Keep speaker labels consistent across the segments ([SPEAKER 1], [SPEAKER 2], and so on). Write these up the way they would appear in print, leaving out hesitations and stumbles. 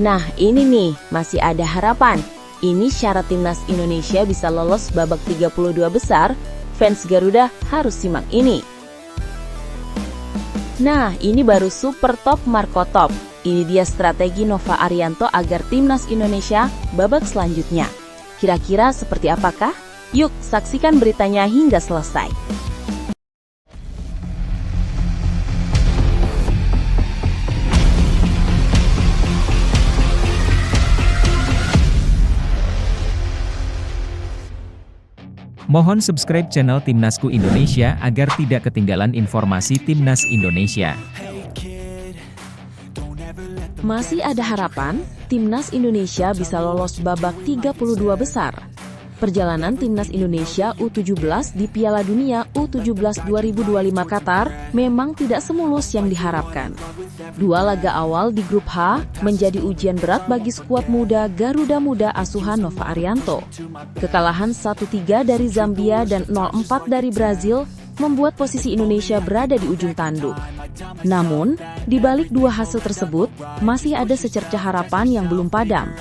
[SPEAKER 1] Nah, ini nih, masih ada harapan. Ini syarat timnas Indonesia bisa lolos babak 32 besar. Fans Garuda harus simak ini. Nah, ini baru super top Marco Top. Ini dia strategi Nova Arianto agar timnas Indonesia babak selanjutnya. Kira-kira seperti apakah? Yuk, saksikan beritanya hingga selesai.
[SPEAKER 2] Mohon subscribe channel Timnasku Indonesia agar tidak ketinggalan informasi Timnas Indonesia.
[SPEAKER 1] Masih ada harapan, Timnas Indonesia bisa lolos babak 32 besar. Perjalanan Timnas Indonesia U17 di Piala Dunia U17 2025 Qatar memang tidak semulus yang diharapkan. Dua laga awal di grup H menjadi ujian berat bagi skuad muda Garuda Muda asuhan Nova Arianto. Kekalahan 1-3 dari Zambia dan 0-4 dari Brazil membuat posisi Indonesia berada di ujung tanduk. Namun, di balik dua hasil tersebut, masih ada secercah harapan yang belum padam.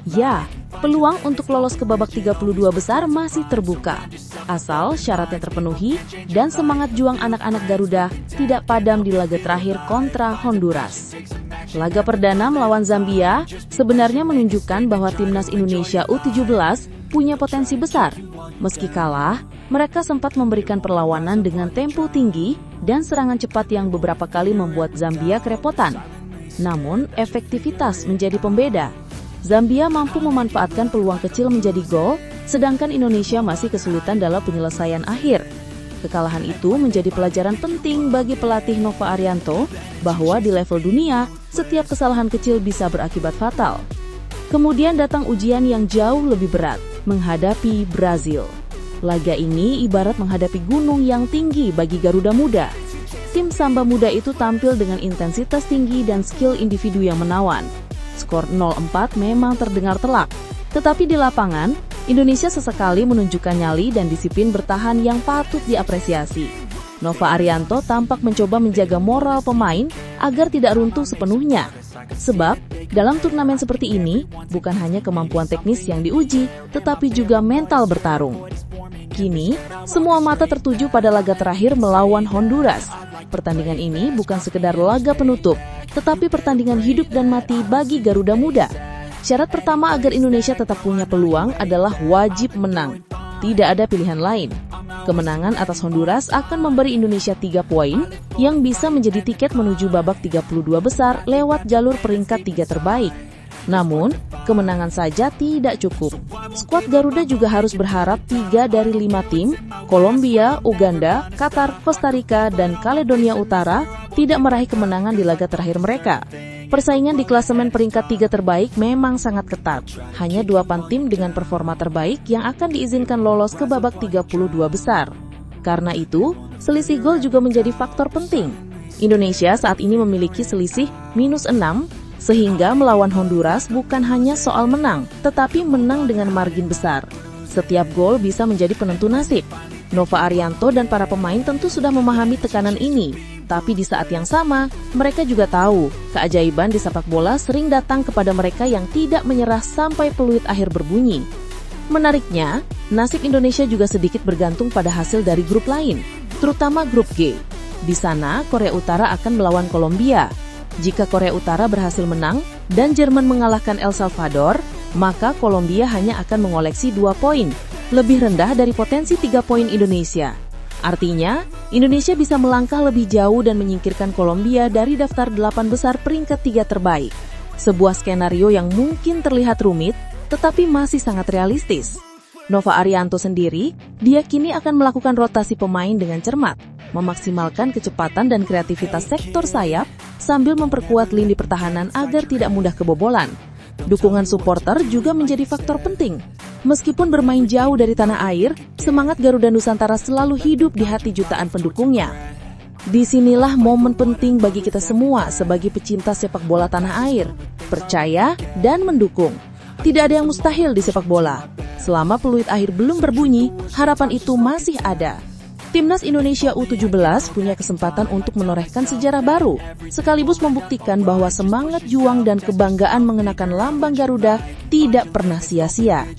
[SPEAKER 1] Ya, peluang untuk lolos ke babak 32 besar masih terbuka, asal syaratnya terpenuhi dan semangat juang anak-anak Garuda tidak padam di laga terakhir kontra Honduras. Laga perdana melawan Zambia sebenarnya menunjukkan bahwa timnas Indonesia U17 punya potensi besar. Meski kalah, mereka sempat memberikan perlawanan dengan tempo tinggi dan serangan cepat yang beberapa kali membuat Zambia kerepotan. Namun, efektivitas menjadi pembeda. Zambia mampu memanfaatkan peluang kecil menjadi gol, sedangkan Indonesia masih kesulitan dalam penyelesaian akhir. Kekalahan itu menjadi pelajaran penting bagi pelatih Nova Arianto bahwa di level dunia, setiap kesalahan kecil bisa berakibat fatal. Kemudian datang ujian yang jauh lebih berat, menghadapi Brazil. Laga ini ibarat menghadapi gunung yang tinggi bagi Garuda Muda. Tim Samba Muda itu tampil dengan intensitas tinggi dan skill individu yang menawan. Skor 0-4 memang terdengar telak, tetapi di lapangan, Indonesia sesekali menunjukkan nyali dan disiplin bertahan yang patut diapresiasi. Nova Arianto tampak mencoba menjaga moral pemain agar tidak runtuh sepenuhnya. Sebab, dalam turnamen seperti ini, bukan hanya kemampuan teknis yang diuji, tetapi juga mental bertarung. Kini, semua mata tertuju pada laga terakhir melawan Honduras. Pertandingan ini bukan sekedar laga penutup, tetapi pertandingan hidup dan mati bagi Garuda Muda. Syarat pertama agar Indonesia tetap punya peluang adalah wajib menang. Tidak ada pilihan lain. Kemenangan atas Honduras akan memberi Indonesia 3 poin yang bisa menjadi tiket menuju babak 32 besar lewat jalur peringkat 3 terbaik. Namun, kemenangan saja tidak cukup. Skuad Garuda juga harus berharap 3 dari 5 tim, Kolombia, Uganda, Qatar, Costa Rica, dan Kaledonia Utara, tidak meraih kemenangan di laga terakhir mereka. Persaingan di klasemen peringkat 3 terbaik memang sangat ketat. Hanya 8 tim dengan performa terbaik yang akan diizinkan lolos ke babak 32 besar. Karena itu, selisih gol juga menjadi faktor penting. Indonesia saat ini memiliki selisih -6, sehingga melawan Honduras bukan hanya soal menang, tetapi menang dengan margin besar. Setiap gol bisa menjadi penentu nasib. Nova Arianto dan para pemain tentu sudah memahami tekanan ini. Tapi di saat yang sama, mereka juga tahu keajaiban di sepak bola sering datang kepada mereka yang tidak menyerah sampai peluit akhir berbunyi. Menariknya, nasib Indonesia juga sedikit bergantung pada hasil dari grup lain, terutama grup G. Di sana, Korea Utara akan melawan Kolombia. Jika Korea Utara berhasil menang dan Jerman mengalahkan El Salvador, maka Kolombia hanya akan mengoleksi 2 poin, lebih rendah dari potensi 3 poin Indonesia. Artinya, Indonesia bisa melangkah lebih jauh dan menyingkirkan Kolombia dari daftar 8 besar peringkat 3 terbaik. Sebuah skenario yang mungkin terlihat rumit, tetapi masih sangat realistis. Nova Arianto sendiri diyakini akan melakukan rotasi pemain dengan cermat, memaksimalkan kecepatan dan kreativitas sektor sayap, sambil memperkuat lini pertahanan agar tidak mudah kebobolan. Dukungan supporter juga menjadi faktor penting. Meskipun bermain jauh dari tanah air, semangat Garuda Nusantara selalu hidup di hati jutaan pendukungnya. Disinilah momen penting bagi kita semua sebagai pecinta sepak bola tanah air. Percaya dan mendukung. Tidak ada yang mustahil di sepak bola. Selama peluit akhir belum berbunyi, harapan itu masih ada. Timnas Indonesia U17 punya kesempatan untuk menorehkan sejarah baru, sekaligus membuktikan bahwa semangat juang dan kebanggaan mengenakan lambang Garuda tidak pernah sia-sia.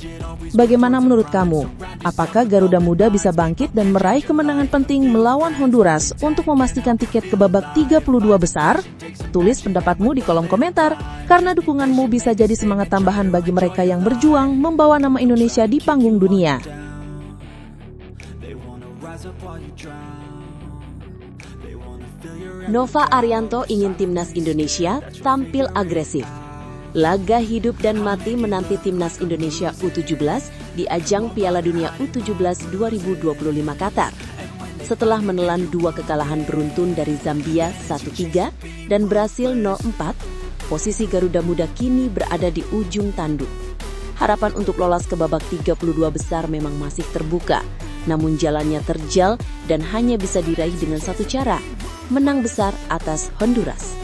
[SPEAKER 1] Bagaimana menurut kamu? Apakah Garuda Muda bisa bangkit dan meraih kemenangan penting melawan Honduras untuk memastikan tiket ke babak 32 besar? Tulis pendapatmu di kolom komentar, karena dukunganmu bisa jadi semangat tambahan bagi mereka yang berjuang membawa nama Indonesia di panggung dunia. Nova Arianto ingin timnas Indonesia tampil agresif. Laga hidup dan mati menanti timnas Indonesia U17 di ajang Piala Dunia U17 2025 Qatar. Setelah menelan 2 kekalahan beruntun dari Zambia 1-3 dan Brasil 0-4, posisi Garuda Muda kini berada di ujung tanduk. Harapan untuk lolos ke babak 32 besar memang masih terbuka, namun jalannya terjal dan hanya bisa diraih dengan satu cara, menang besar atas Honduras.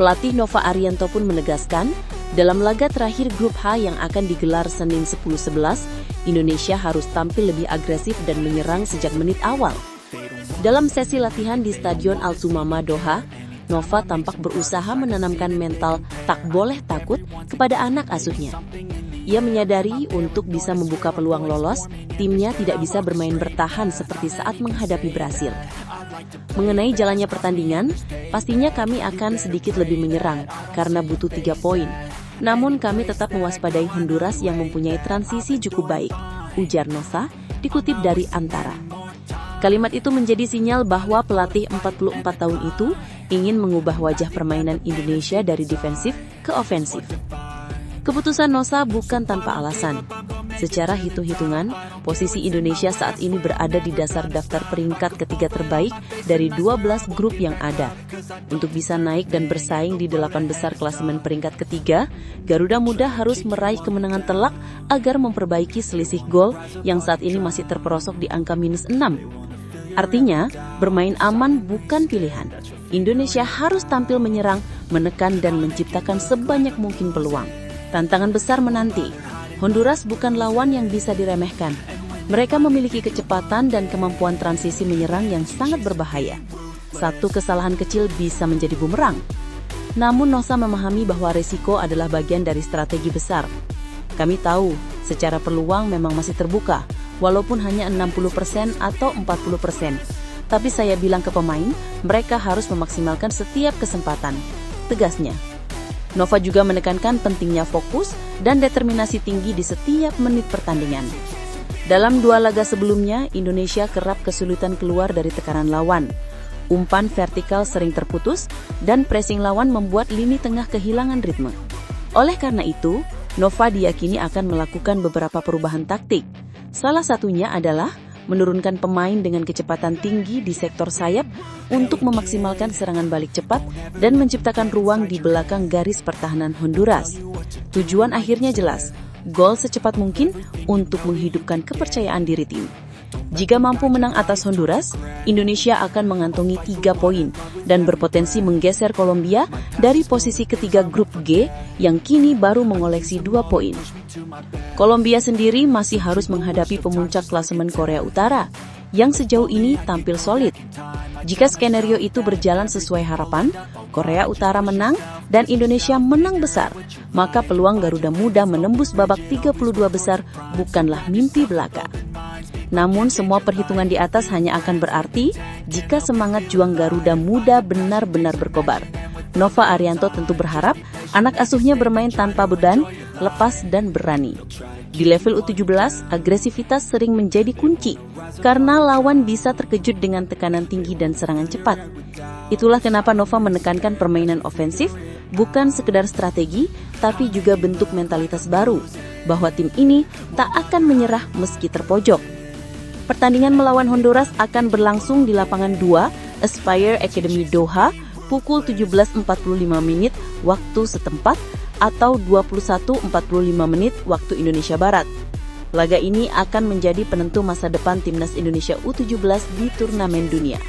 [SPEAKER 1] Pelatih Nova Arianto pun menegaskan, dalam laga terakhir grup H yang akan digelar Senin 10-11, Indonesia harus tampil lebih agresif dan menyerang sejak menit awal. Dalam sesi latihan di Stadion Al Sumama Doha, Nova tampak berusaha menanamkan mental tak boleh takut kepada anak asuhnya. Ia menyadari untuk bisa membuka peluang lolos, timnya tidak bisa bermain bertahan seperti saat menghadapi Brasil. Mengenai jalannya pertandingan, pastinya kami akan sedikit lebih menyerang karena butuh 3 poin. Namun kami tetap mewaspadai Honduras yang mempunyai transisi cukup baik, ujar Nova, dikutip dari Antara. Kalimat itu menjadi sinyal bahwa pelatih 44 tahun itu ingin mengubah wajah permainan Indonesia dari defensif ke ofensif. Keputusan Nova bukan tanpa alasan. Secara hitung-hitungan, posisi Indonesia saat ini berada di dasar daftar peringkat ketiga terbaik dari 12 grup yang ada. Untuk bisa naik dan bersaing di 8 besar klasemen peringkat ketiga, Garuda Muda harus meraih kemenangan telak agar memperbaiki selisih gol yang saat ini masih terperosok di angka -6. Artinya, bermain aman bukan pilihan. Indonesia harus tampil menyerang, menekan dan menciptakan sebanyak mungkin peluang. Tantangan besar menanti. Honduras bukan lawan yang bisa diremehkan. Mereka memiliki kecepatan dan kemampuan transisi menyerang yang sangat berbahaya. Satu kesalahan kecil bisa menjadi bumerang. Namun Nova memahami bahwa resiko adalah bagian dari strategi besar. Kami tahu, secara peluang memang masih terbuka, walaupun hanya 60% atau 40%. Tapi saya bilang ke pemain, mereka harus memaksimalkan setiap kesempatan, tegasnya. Nova juga menekankan pentingnya fokus dan determinasi tinggi di setiap menit pertandingan. Dalam 2 laga sebelumnya, Indonesia kerap kesulitan keluar dari tekanan lawan. Umpan vertikal sering terputus dan pressing lawan membuat lini tengah kehilangan ritme. Oleh karena itu, Nova diyakini akan melakukan beberapa perubahan taktik. Salah satunya adalah menurunkan pemain dengan kecepatan tinggi di sektor sayap untuk memaksimalkan serangan balik cepat dan menciptakan ruang di belakang garis pertahanan Honduras. Tujuan akhirnya jelas, gol secepat mungkin untuk menghidupkan kepercayaan diri tim. Jika mampu menang atas Honduras, Indonesia akan mengantongi 3 poin dan berpotensi menggeser Kolombia dari posisi ketiga grup G yang kini baru mengoleksi 2 poin. Kolombia sendiri masih harus menghadapi pemuncak klasemen Korea Utara yang sejauh ini tampil solid. Jika skenario itu berjalan sesuai harapan, Korea Utara menang dan Indonesia menang besar, maka peluang Garuda Muda menembus babak 32 besar bukanlah mimpi belaka. Namun semua perhitungan di atas hanya akan berarti jika semangat juang Garuda Muda benar-benar berkobar. Nova Arianto tentu berharap anak asuhnya bermain tanpa beban, lepas dan berani. Di level U17, agresivitas sering menjadi kunci karena lawan bisa terkejut dengan tekanan tinggi dan serangan cepat. Itulah kenapa Nova menekankan permainan ofensif bukan sekedar strategi, tapi juga bentuk mentalitas baru bahwa tim ini tak akan menyerah meski terpojok. Pertandingan melawan Honduras akan berlangsung di lapangan 2 Aspire Academy Doha pukul 17.45 menit waktu setempat atau 21.45 menit waktu Indonesia Barat. Laga ini akan menjadi penentu masa depan timnas Indonesia U17 di turnamen dunia.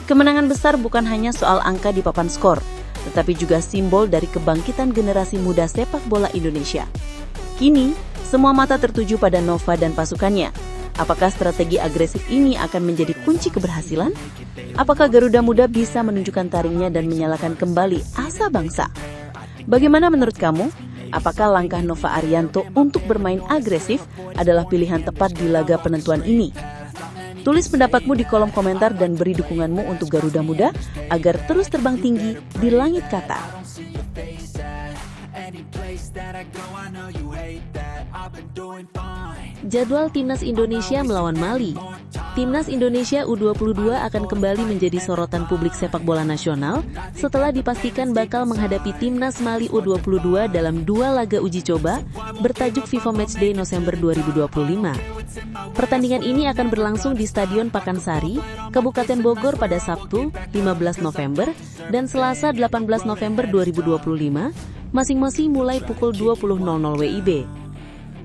[SPEAKER 1] Kemenangan besar bukan hanya soal angka di papan skor, tetapi juga simbol dari kebangkitan generasi muda sepak bola Indonesia. Kini, semua mata tertuju pada Nova dan pasukannya.
[SPEAKER 3] Apakah strategi agresif ini akan menjadi kunci keberhasilan? Apakah Garuda Muda bisa menunjukkan taringnya dan menyalakan kembali asa bangsa? Bagaimana menurut kamu? Apakah langkah Nova Arianto untuk bermain agresif adalah pilihan tepat di laga penentuan ini? Tulis pendapatmu di kolom komentar dan beri dukunganmu untuk Garuda Muda agar terus terbang tinggi di langit kata.
[SPEAKER 1] Jadwal Timnas Indonesia melawan Mali. Timnas Indonesia U22 akan kembali menjadi sorotan publik sepak bola nasional setelah dipastikan bakal menghadapi Timnas Mali U22 dalam 2 laga uji coba bertajuk FIFA Matchday November 2025. Pertandingan ini akan berlangsung di Stadion Pakansari, Kabupaten Bogor pada Sabtu 15 November dan Selasa 18 November 2025, masing-masing mulai pukul 20.00 WIB.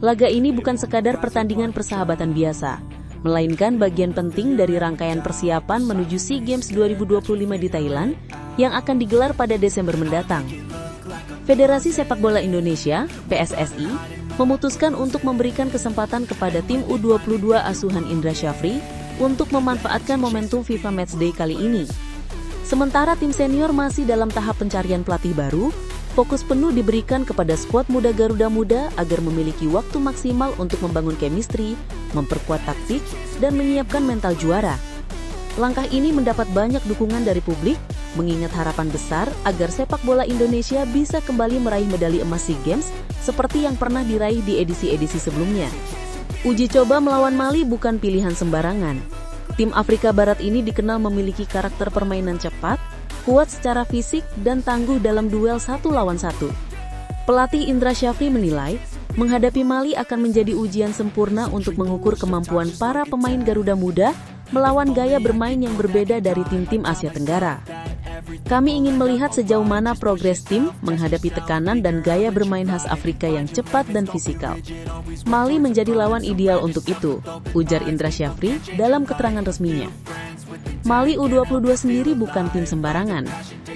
[SPEAKER 1] Laga ini bukan sekadar pertandingan persahabatan biasa, melainkan bagian penting dari rangkaian persiapan menuju SEA Games 2025 di Thailand yang akan digelar pada Desember mendatang. Federasi Sepak Bola Indonesia, PSSI, memutuskan untuk memberikan kesempatan kepada tim U22 asuhan Indra Syafri untuk memanfaatkan momentum FIFA Matchday kali ini. Sementara tim senior masih dalam tahap pencarian pelatih baru, fokus penuh diberikan kepada skuad muda Garuda Muda agar memiliki waktu maksimal untuk membangun chemistry, memperkuat taktik, dan menyiapkan mental juara. Langkah ini mendapat banyak dukungan dari publik, mengingat harapan besar agar sepak bola Indonesia bisa kembali meraih medali emas SEA Games seperti yang pernah diraih di edisi-edisi sebelumnya. Uji coba melawan Mali bukan pilihan sembarangan. Tim Afrika Barat ini dikenal memiliki karakter permainan cepat, kuat secara fisik, dan tangguh dalam duel 1 lawan 1. Pelatih Indra Syafri menilai, menghadapi Mali akan menjadi ujian sempurna untuk mengukur kemampuan para pemain Garuda Muda melawan gaya bermain yang berbeda dari tim-tim Asia Tenggara. Kami ingin melihat sejauh mana progres tim menghadapi tekanan dan gaya bermain khas Afrika yang cepat dan fisikal. Mali menjadi lawan ideal untuk itu, ujar Indra Syafri dalam keterangan resminya. Mali U22 sendiri bukan tim sembarangan.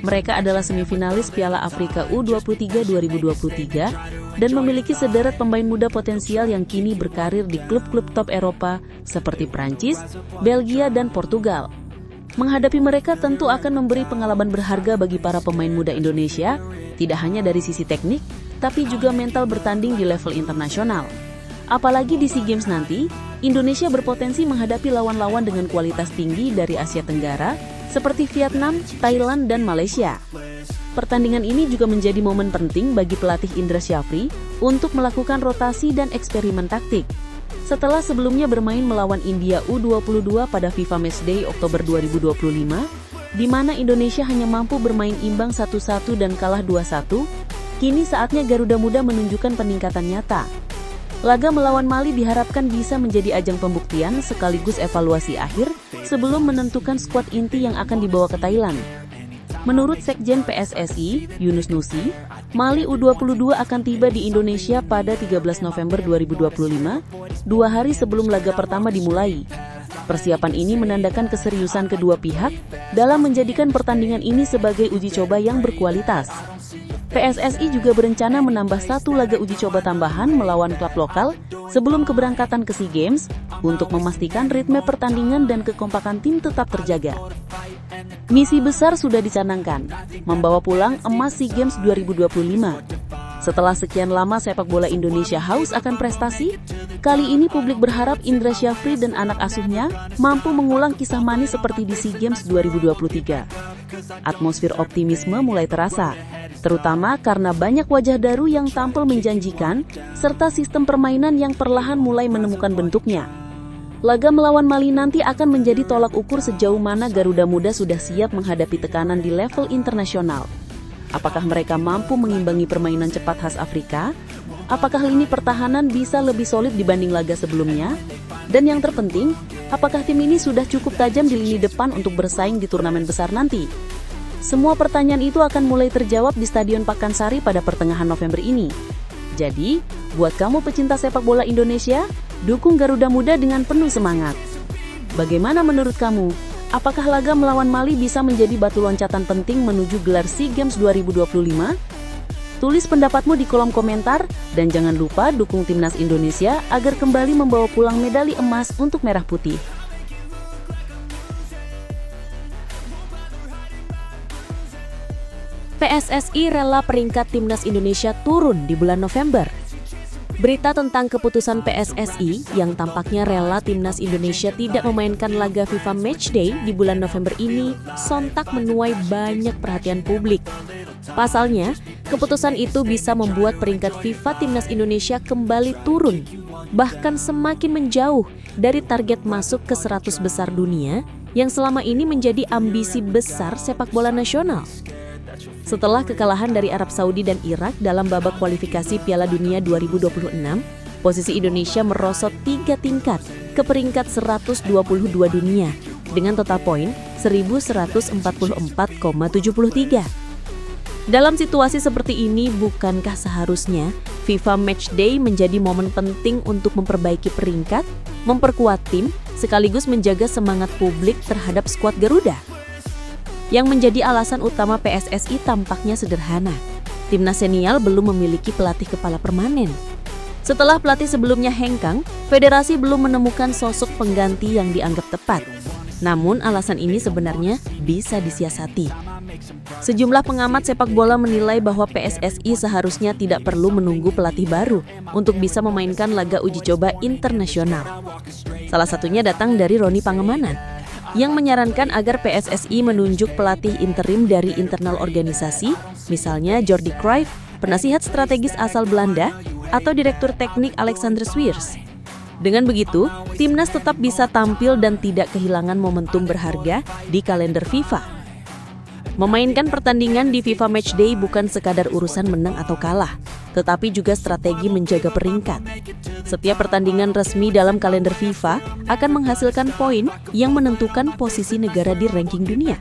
[SPEAKER 1] Mereka adalah semifinalis Piala Afrika U23 2023 dan memiliki sederet pemain muda potensial yang kini berkarir di klub-klub top Eropa seperti Prancis, Belgia, dan Portugal. Menghadapi mereka tentu akan memberi pengalaman berharga bagi para pemain muda Indonesia, tidak hanya dari sisi teknik, tapi juga mental bertanding di level internasional. Apalagi di SEA Games nanti, Indonesia berpotensi menghadapi lawan-lawan dengan kualitas tinggi dari Asia Tenggara, seperti Vietnam, Thailand, dan Malaysia. Pertandingan ini juga menjadi momen penting bagi pelatih Indra Syafri untuk melakukan rotasi dan eksperimen taktik. Setelah sebelumnya bermain melawan India U22 pada FIFA Matchday Oktober 2025, di mana Indonesia hanya mampu bermain imbang 1-1 dan kalah 2-1, kini saatnya Garuda Muda menunjukkan peningkatan nyata. Laga melawan Mali diharapkan bisa menjadi ajang pembuktian sekaligus evaluasi akhir sebelum menentukan skuad inti yang akan dibawa ke Thailand. Menurut Sekjen PSSI, Yunus Nusi, Mali U22 akan tiba di Indonesia pada 13 November 2025, 2 hari sebelum laga pertama dimulai. Persiapan ini menandakan keseriusan kedua pihak dalam menjadikan pertandingan ini sebagai uji coba yang berkualitas. PSSI juga berencana menambah 1 laga uji coba tambahan melawan klub lokal sebelum keberangkatan ke SEA Games untuk memastikan ritme pertandingan dan kekompakan tim tetap terjaga. Misi besar sudah dicanangkan, membawa pulang emas SEA Games 2025. Setelah sekian lama sepak bola Indonesia haus akan prestasi, kali ini publik berharap Indra Syafri dan anak asuhnya mampu mengulang kisah manis seperti di SEA Games 2023. Atmosfer optimisme mulai terasa, terutama karena banyak wajah baru yang tampil menjanjikan, serta sistem permainan yang perlahan mulai menemukan bentuknya. Laga melawan Mali nanti akan menjadi tolak ukur sejauh mana Garuda Muda sudah siap menghadapi tekanan di level internasional. Apakah mereka mampu mengimbangi permainan cepat khas Afrika? Apakah lini pertahanan bisa lebih solid dibanding laga sebelumnya? Dan yang terpenting, apakah tim ini sudah cukup tajam di lini depan untuk bersaing di turnamen besar nanti? Semua pertanyaan itu akan mulai terjawab di Stadion Pakansari pada pertengahan November ini. Jadi, buat kamu pecinta sepak bola Indonesia, dukung Garuda Muda dengan penuh semangat. Bagaimana menurut kamu? Apakah laga melawan Mali bisa menjadi batu loncatan penting menuju gelar SEA Games 2025?
[SPEAKER 3] Tulis pendapatmu di kolom komentar dan jangan lupa dukung Timnas Indonesia agar kembali membawa pulang medali emas untuk Merah Putih.
[SPEAKER 1] PSSI rela peringkat Timnas Indonesia turun di bulan November. Berita tentang keputusan PSSI yang tampaknya rela Timnas Indonesia tidak memainkan laga FIFA Matchday di bulan November ini sontak menuai banyak perhatian publik. Pasalnya, keputusan itu bisa membuat peringkat FIFA Timnas Indonesia kembali turun, bahkan semakin menjauh dari target masuk ke 100 besar dunia yang selama ini menjadi ambisi besar sepak bola nasional. Setelah kekalahan dari Arab Saudi dan Irak dalam babak kualifikasi Piala Dunia 2026, posisi Indonesia merosot 3 tingkat ke peringkat 122 dunia dengan total poin 1144,73. Dalam situasi seperti ini, bukankah seharusnya FIFA Matchday menjadi momen penting untuk memperbaiki peringkat, memperkuat tim, sekaligus menjaga semangat publik terhadap skuad Garuda? Yang menjadi alasan utama PSSI tampaknya sederhana. Timnas senior belum memiliki pelatih kepala permanen. Setelah pelatih sebelumnya hengkang, federasi belum menemukan sosok pengganti yang dianggap tepat. Namun alasan ini sebenarnya bisa disiasati. Sejumlah pengamat sepak bola menilai bahwa PSSI seharusnya tidak perlu menunggu pelatih baru untuk bisa memainkan laga uji coba internasional. Salah satunya datang dari Roni Pangemanan, yang menyarankan agar PSSI menunjuk pelatih interim dari internal organisasi, misalnya Jordi Cruijff, penasihat strategis asal Belanda, atau direktur teknik Alexander Swiers. Dengan begitu, timnas tetap bisa tampil dan tidak kehilangan momentum berharga di kalender FIFA. Memainkan pertandingan di FIFA Matchday bukan sekadar urusan menang atau kalah, tetapi juga strategi menjaga peringkat. Setiap pertandingan resmi dalam kalender FIFA akan menghasilkan poin yang menentukan posisi negara di ranking dunia.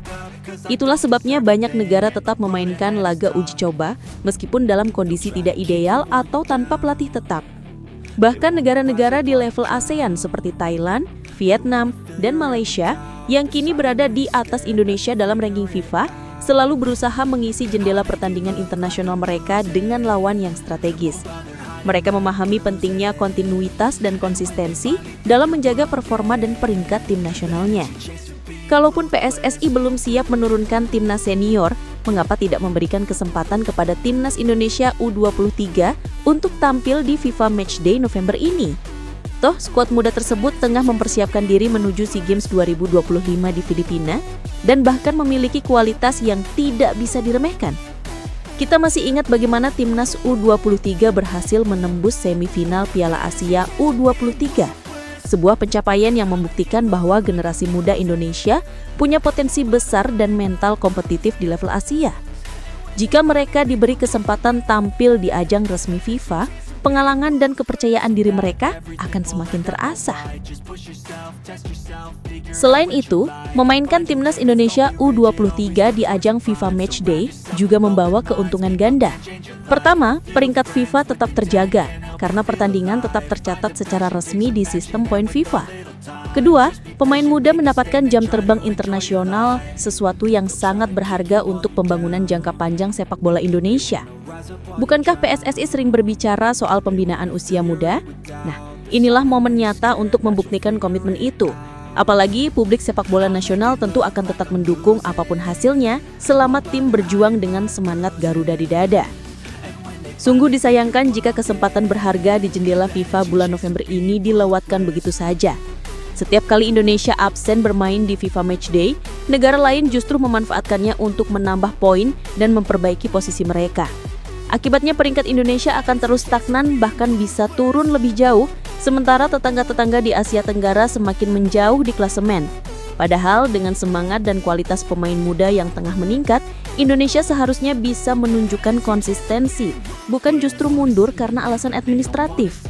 [SPEAKER 1] Itulah sebabnya banyak negara tetap memainkan laga uji coba meskipun dalam kondisi tidak ideal atau tanpa pelatih tetap. Bahkan negara-negara di level ASEAN seperti Thailand, Vietnam, dan Malaysia yang kini berada di atas Indonesia dalam ranking FIFA selalu berusaha mengisi jendela pertandingan internasional mereka dengan lawan yang strategis. Mereka memahami pentingnya kontinuitas dan konsistensi dalam menjaga performa dan peringkat tim nasionalnya. Kalaupun PSSI belum siap menurunkan timnas senior, mengapa tidak memberikan kesempatan kepada timnas Indonesia U23 untuk tampil di FIFA Matchday November ini? Toh, skuad muda tersebut tengah mempersiapkan diri menuju SEA Games 2025 di Filipina dan bahkan memiliki kualitas yang tidak bisa diremehkan. Kita masih ingat bagaimana timnas U23 berhasil menembus semifinal Piala Asia U23. Sebuah pencapaian yang membuktikan bahwa generasi muda Indonesia punya potensi besar dan mental kompetitif di level Asia. Jika mereka diberi kesempatan tampil di ajang resmi FIFA, pengalaman dan kepercayaan diri mereka akan semakin terasah. Selain itu, memainkan timnas Indonesia U23 di ajang FIFA Matchday juga membawa keuntungan ganda. Pertama, peringkat FIFA tetap terjaga karena pertandingan tetap tercatat secara resmi di sistem poin FIFA. Kedua, pemain muda mendapatkan jam terbang internasional, sesuatu yang sangat berharga untuk pembangunan jangka panjang sepak bola Indonesia. Bukankah PSSI sering berbicara soal pembinaan usia muda? Nah, inilah momen nyata untuk membuktikan komitmen itu. Apalagi publik sepak bola nasional tentu akan tetap mendukung apapun hasilnya selama tim berjuang dengan semangat Garuda di dada. Sungguh disayangkan jika kesempatan berharga di jendela FIFA bulan November ini dilewatkan begitu saja. Setiap kali Indonesia absen bermain di FIFA Matchday, negara lain justru memanfaatkannya untuk menambah poin dan memperbaiki posisi mereka. Akibatnya peringkat Indonesia akan terus stagnan bahkan bisa turun lebih jauh, sementara tetangga-tetangga di Asia Tenggara semakin menjauh di klasemen. Padahal dengan semangat dan kualitas pemain muda yang tengah meningkat, Indonesia seharusnya bisa menunjukkan konsistensi, bukan justru mundur karena alasan administratif.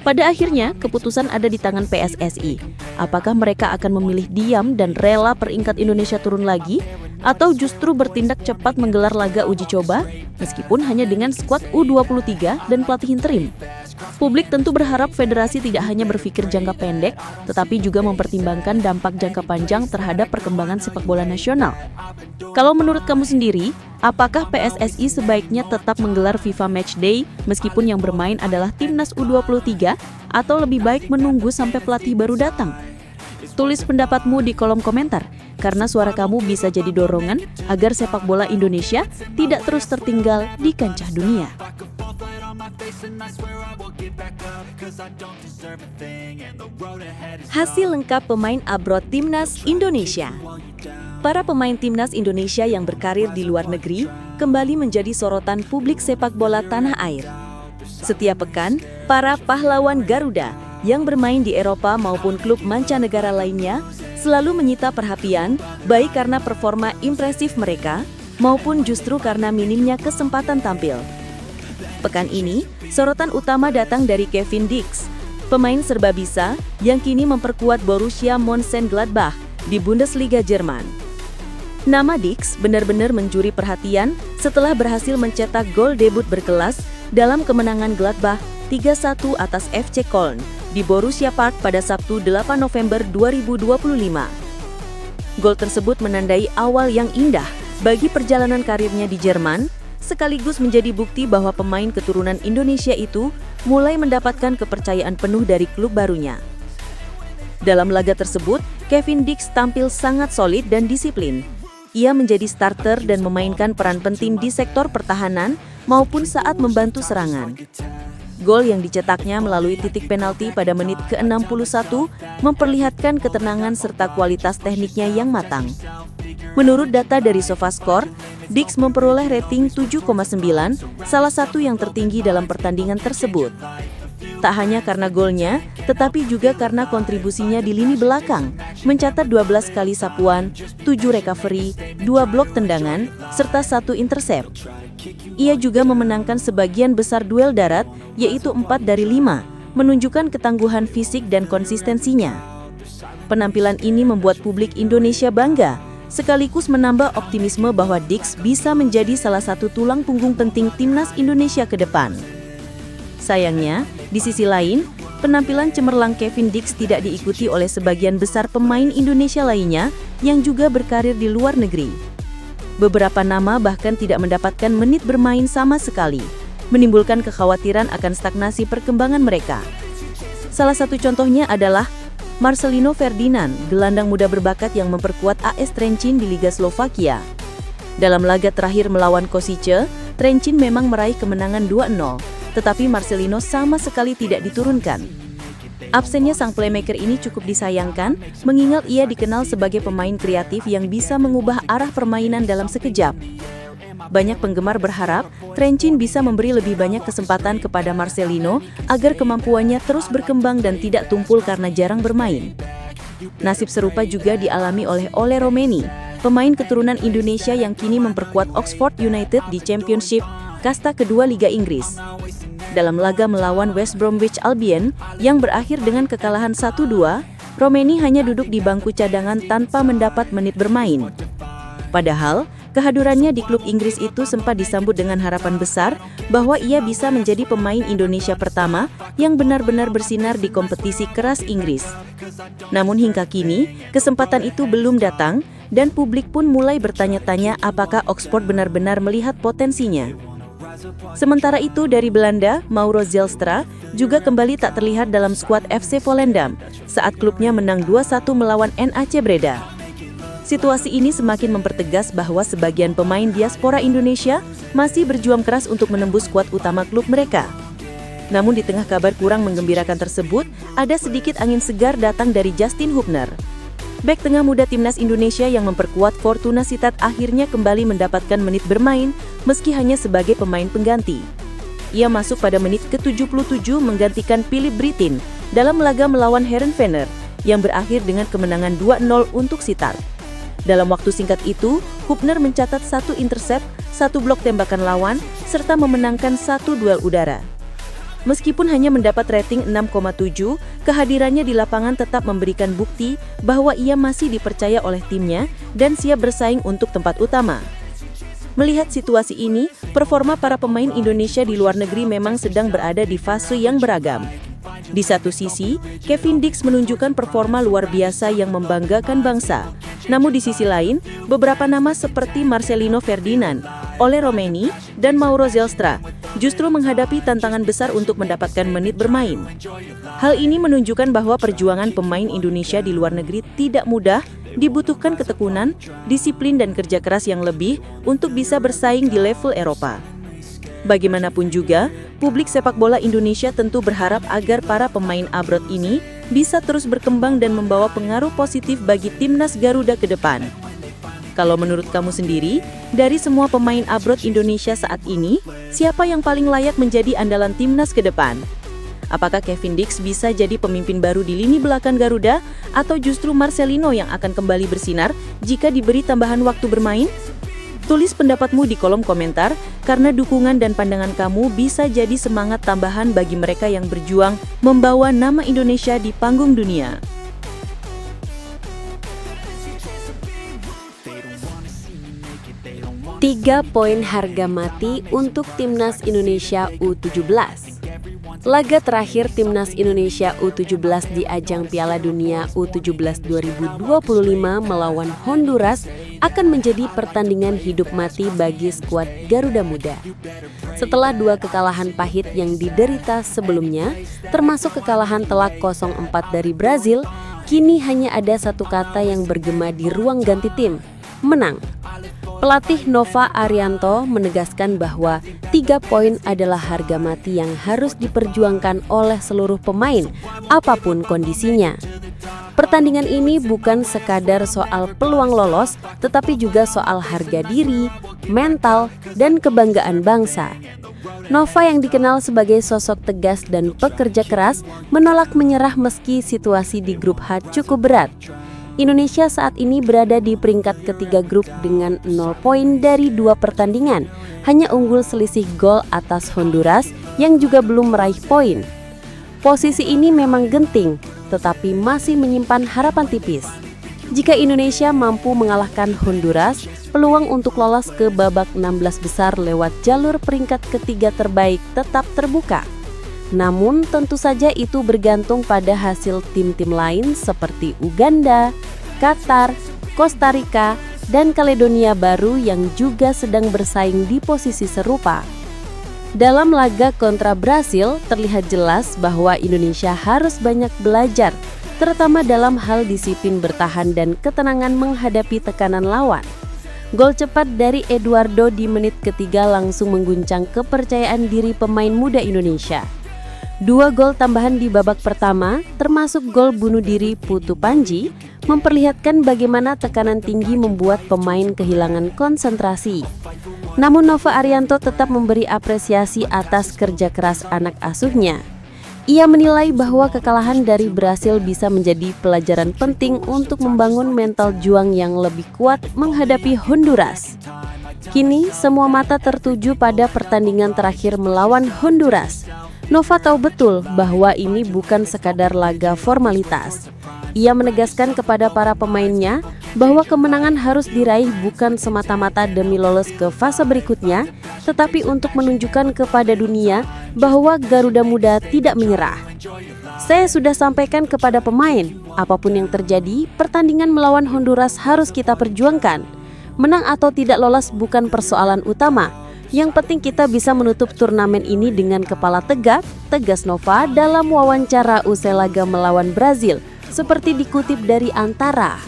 [SPEAKER 1] Pada akhirnya, keputusan ada di tangan PSSI. Apakah mereka akan memilih diam dan rela peringkat Indonesia turun lagi?
[SPEAKER 3] Atau justru bertindak cepat menggelar laga uji coba, meskipun hanya dengan skuad U23 dan pelatih interim? Publik tentu berharap federasi tidak hanya berpikir jangka pendek, tetapi juga mempertimbangkan dampak jangka panjang terhadap perkembangan sepak bola nasional. Kalau menurut kamu sendiri, apakah PSSI sebaiknya tetap menggelar FIFA Matchday meskipun yang bermain adalah timnas U23, atau lebih baik menunggu sampai pelatih baru datang? Tulis pendapatmu di kolom komentar, karena suara kamu bisa jadi dorongan agar sepak bola Indonesia tidak terus tertinggal di kancah dunia. Hasil lengkap pemain abroad Timnas Indonesia. Para pemain Timnas Indonesia yang berkarir di luar negeri kembali menjadi sorotan publik sepak bola tanah air. Setiap pekan, para pahlawan Garuda yang bermain di Eropa maupun klub mancanegara lainnya selalu menyita perhatian, baik karena performa impresif mereka maupun justru karena minimnya kesempatan tampil. Pekan ini, sorotan utama datang dari Kevin Dix, pemain serbabisa yang kini memperkuat Borussia Mönchengladbach di Bundesliga Jerman. Nama Dix benar-benar mencuri perhatian setelah berhasil mencetak gol debut berkelas dalam kemenangan Gladbach 3-1 atas FC Köln di Borussia Park pada Sabtu 8 November 2025. Gol tersebut menandai awal yang indah bagi perjalanan karirnya di Jerman, sekaligus menjadi bukti bahwa pemain keturunan Indonesia itu mulai mendapatkan kepercayaan penuh dari klub barunya. Dalam laga tersebut, Kevin Dix tampil sangat solid dan disiplin. Ia menjadi starter dan memainkan peran penting di sektor pertahanan maupun saat membantu serangan. Gol yang dicetaknya melalui titik penalti pada menit ke-61 memperlihatkan ketenangan serta kualitas tekniknya yang matang. Menurut data dari SofaScore, Dix memperoleh rating 7,9, salah satu yang tertinggi dalam pertandingan tersebut. Tak hanya karena golnya, tetapi juga karena kontribusinya di lini belakang, mencatat 12 kali sapuan, 7 recovery, 2 blok tendangan, serta 1 intercept. Ia juga memenangkan sebagian besar duel darat, yaitu 4 dari 5, menunjukkan ketangguhan fisik dan konsistensinya. Penampilan ini membuat publik Indonesia bangga, sekaligus menambah optimisme bahwa Dix bisa menjadi salah satu tulang punggung penting timnas Indonesia ke depan. Sayangnya, di sisi lain, penampilan cemerlang Kevin Dix tidak diikuti oleh sebagian besar pemain Indonesia lainnya yang juga berkarir di luar negeri. Beberapa nama bahkan tidak mendapatkan menit bermain sama sekali, menimbulkan kekhawatiran akan stagnasi perkembangan mereka. Salah satu contohnya adalah Marcelino Ferdinand, gelandang muda berbakat yang memperkuat AS Trencin di Liga Slovakia. Dalam laga terakhir melawan Košice, Trencin memang meraih kemenangan 2-0, tetapi Marcelino sama sekali tidak diturunkan. Absennya sang playmaker ini cukup disayangkan, mengingat ia dikenal sebagai pemain kreatif yang bisa mengubah arah permainan dalam sekejap. Banyak penggemar berharap Trencin bisa memberi lebih banyak kesempatan kepada Marcelino agar kemampuannya terus berkembang dan tidak tumpul karena jarang bermain. Nasib serupa juga dialami oleh Ole Romeni, pemain keturunan Indonesia yang kini memperkuat Oxford United di Championship, kasta kedua Liga Inggris. Dalam laga melawan West Bromwich Albion yang berakhir dengan kekalahan 1-2, Romeni hanya duduk di bangku cadangan tanpa mendapat menit bermain. Padahal, kehadirannya di klub Inggris itu sempat disambut dengan harapan besar bahwa ia bisa menjadi pemain Indonesia pertama yang benar-benar bersinar di kompetisi keras Inggris. Namun hingga kini, kesempatan itu belum datang dan publik pun mulai bertanya-tanya apakah Oxford benar-benar melihat potensinya. Sementara itu dari Belanda, Mauro Zijlstra juga kembali tak terlihat dalam skuad FC Volendam saat klubnya menang 2-1 melawan NAC Breda. Situasi ini semakin mempertegas bahwa sebagian pemain diaspora Indonesia masih berjuang keras untuk menembus skuad utama klub mereka. Namun di tengah kabar kurang menggembirakan tersebut, ada sedikit angin segar datang dari Justin Hubner. Bek tengah muda timnas Indonesia yang memperkuat Fortuna Sittard akhirnya kembali mendapatkan menit bermain meski hanya sebagai pemain pengganti. Ia masuk pada menit ke-77 menggantikan Philip Britin dalam laga melawan Heerenveen yang berakhir dengan kemenangan 2-0 untuk Sittard. Dalam waktu singkat itu, Hubner mencatat 1 intercept, 1 blok tembakan lawan, serta memenangkan 1 duel udara. Meskipun hanya mendapat rating 6,7, kehadirannya di lapangan tetap memberikan bukti bahwa ia masih dipercaya oleh timnya dan siap bersaing untuk tempat utama. Melihat situasi ini, performa para pemain Indonesia di luar negeri memang sedang berada di fase yang beragam. Di satu sisi, Kevin Dix menunjukkan performa luar biasa yang membanggakan bangsa. Namun di sisi lain, beberapa nama seperti Marcelino Ferdinand, Ole Romeni, dan Mauro Zelstra justru menghadapi tantangan besar untuk mendapatkan menit bermain. Hal ini menunjukkan bahwa perjuangan pemain Indonesia di luar negeri tidak mudah, dibutuhkan ketekunan, disiplin dan kerja keras yang lebih untuk bisa bersaing di level Eropa. Bagaimanapun juga, publik sepak bola Indonesia tentu berharap agar para pemain abroad ini bisa terus berkembang dan membawa pengaruh positif bagi timnas Garuda ke depan. Kalau menurut kamu sendiri, dari semua pemain abroad Indonesia saat ini, siapa yang paling layak menjadi andalan timnas ke depan? Apakah Kevin Dix bisa jadi pemimpin baru di lini belakang Garuda, atau justru Marcelino yang akan kembali bersinar jika diberi tambahan waktu bermain? Tulis pendapatmu di kolom komentar, karena dukungan dan pandangan kamu bisa jadi semangat tambahan bagi mereka yang berjuang membawa nama Indonesia di panggung dunia.
[SPEAKER 4] Tiga poin harga mati untuk Timnas Indonesia U17. Laga terakhir Timnas Indonesia U17 di ajang Piala Dunia U17 2025 melawan Honduras akan menjadi pertandingan hidup mati bagi skuad Garuda Muda. Setelah 2 kekalahan pahit yang diderita sebelumnya, termasuk kekalahan telak 0-4 dari Brazil, kini hanya ada satu kata yang bergema di ruang ganti tim, menang. Pelatih Nova Arianto menegaskan bahwa 3 poin adalah harga mati yang harus diperjuangkan oleh seluruh pemain, apapun kondisinya. Pertandingan ini bukan sekadar soal peluang lolos, tetapi juga soal harga diri, mental, dan kebanggaan bangsa. Nova yang dikenal sebagai sosok tegas dan pekerja keras menolak menyerah meski situasi di grup H cukup berat. Indonesia saat ini berada di peringkat ketiga grup dengan 0 poin dari 2 pertandingan, hanya unggul selisih gol atas Honduras yang juga belum meraih poin. Posisi ini memang genting, tetapi masih menyimpan harapan tipis. Jika Indonesia mampu mengalahkan Honduras, peluang untuk lolos ke babak 16 besar lewat jalur peringkat ketiga terbaik tetap terbuka. Namun tentu saja itu bergantung pada hasil tim-tim lain seperti Uganda, Qatar, Costa Rica, dan Kaledonia Baru yang juga sedang bersaing di posisi serupa. Dalam laga kontra Brasil, terlihat jelas bahwa Indonesia harus banyak belajar, terutama dalam hal disiplin bertahan dan ketenangan menghadapi tekanan lawan. Gol cepat dari Eduardo di menit ketiga langsung mengguncang kepercayaan diri pemain muda Indonesia. 2 gol tambahan di babak pertama, termasuk gol bunuh diri Putu Panji, memperlihatkan bagaimana tekanan tinggi membuat pemain kehilangan konsentrasi. Namun Nova Arianto tetap memberi apresiasi atas kerja keras anak asuhnya. Ia menilai bahwa kekalahan dari Brasil bisa menjadi pelajaran penting untuk membangun mental juang yang lebih kuat menghadapi Honduras. Kini semua mata tertuju pada pertandingan terakhir melawan Honduras. Nova tahu betul bahwa ini bukan sekadar laga formalitas. Ia menegaskan kepada para pemainnya bahwa kemenangan harus diraih bukan semata-mata demi lolos ke fase berikutnya, tetapi untuk menunjukkan kepada dunia bahwa Garuda Muda tidak menyerah. Saya sudah sampaikan kepada pemain, apapun yang terjadi, pertandingan melawan Honduras harus kita perjuangkan. Menang atau tidak lolos bukan persoalan utama. Yang penting kita bisa menutup turnamen ini dengan kepala tegak, tegas Nova dalam wawancara usai laga melawan Brazil, seperti dikutip dari Antara.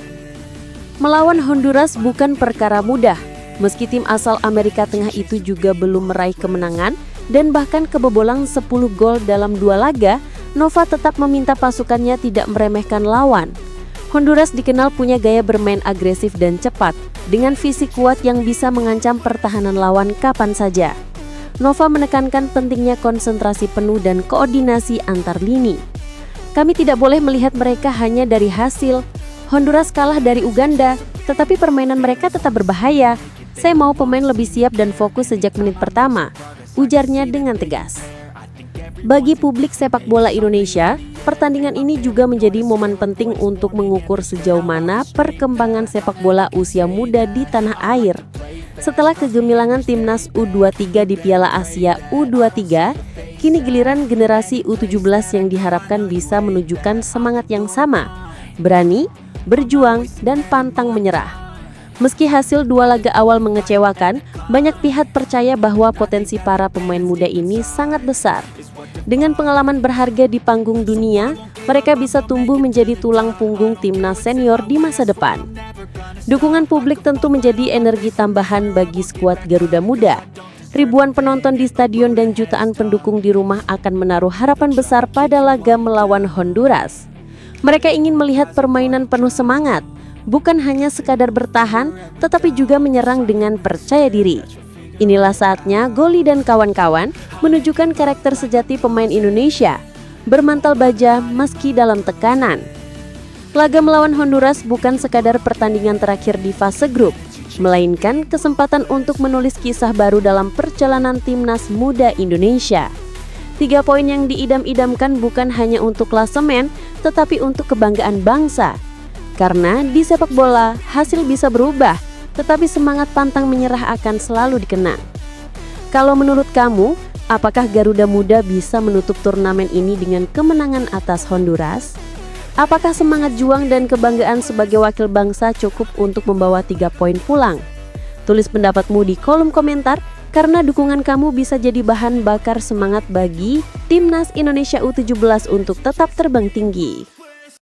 [SPEAKER 4] Melawan Honduras bukan perkara mudah, meski tim asal Amerika Tengah itu juga belum meraih kemenangan dan bahkan kebobolan 10 gol dalam 2 laga, Nova tetap meminta pasukannya tidak meremehkan lawan. Honduras dikenal punya gaya bermain agresif dan cepat, dengan fisik kuat yang bisa mengancam pertahanan lawan kapan saja. Nova menekankan pentingnya konsentrasi penuh dan koordinasi antar lini. Kami tidak boleh melihat mereka hanya dari hasil. Honduras kalah dari Uganda, tetapi permainan mereka tetap berbahaya. Saya mau pemain lebih siap dan fokus sejak menit pertama, ujarnya dengan tegas. Bagi publik sepak bola Indonesia, pertandingan ini juga menjadi momen penting untuk mengukur sejauh mana perkembangan sepak bola usia muda di tanah air. Setelah kegemilangan timnas U23 di Piala Asia U23, kini giliran generasi U17 yang diharapkan bisa menunjukkan semangat yang sama, berani, berjuang, dan pantang menyerah. Meski hasil 2 laga awal mengecewakan, banyak pihak percaya bahwa potensi para pemain muda ini sangat besar. Dengan pengalaman berharga di panggung dunia, mereka bisa tumbuh menjadi tulang punggung timnas senior di masa depan. Dukungan publik tentu menjadi energi tambahan bagi skuad Garuda Muda. Ribuan penonton di stadion dan jutaan pendukung di rumah akan menaruh harapan besar pada laga melawan Honduras. Mereka ingin melihat permainan penuh semangat, bukan hanya sekadar bertahan, tetapi juga menyerang dengan percaya diri. Inilah saatnya Goli dan kawan-kawan menunjukkan karakter sejati pemain Indonesia, bermantal baja meski dalam tekanan. Laga melawan Honduras bukan sekadar pertandingan terakhir di fase grup, melainkan kesempatan untuk menulis kisah baru dalam perjalanan timnas muda Indonesia. 3 poin yang diidam-idamkan bukan hanya untuk klasemen, tetapi untuk kebanggaan bangsa. Karena di sepak bola, hasil bisa berubah, tetapi semangat pantang menyerah akan selalu dikenang. Kalau menurut kamu, apakah Garuda Muda bisa menutup turnamen ini dengan kemenangan atas Honduras? Apakah semangat juang dan kebanggaan sebagai wakil bangsa cukup untuk membawa 3 poin pulang? Tulis pendapatmu di kolom komentar, karena dukungan kamu bisa jadi bahan bakar semangat bagi Timnas Indonesia U17 untuk tetap terbang tinggi.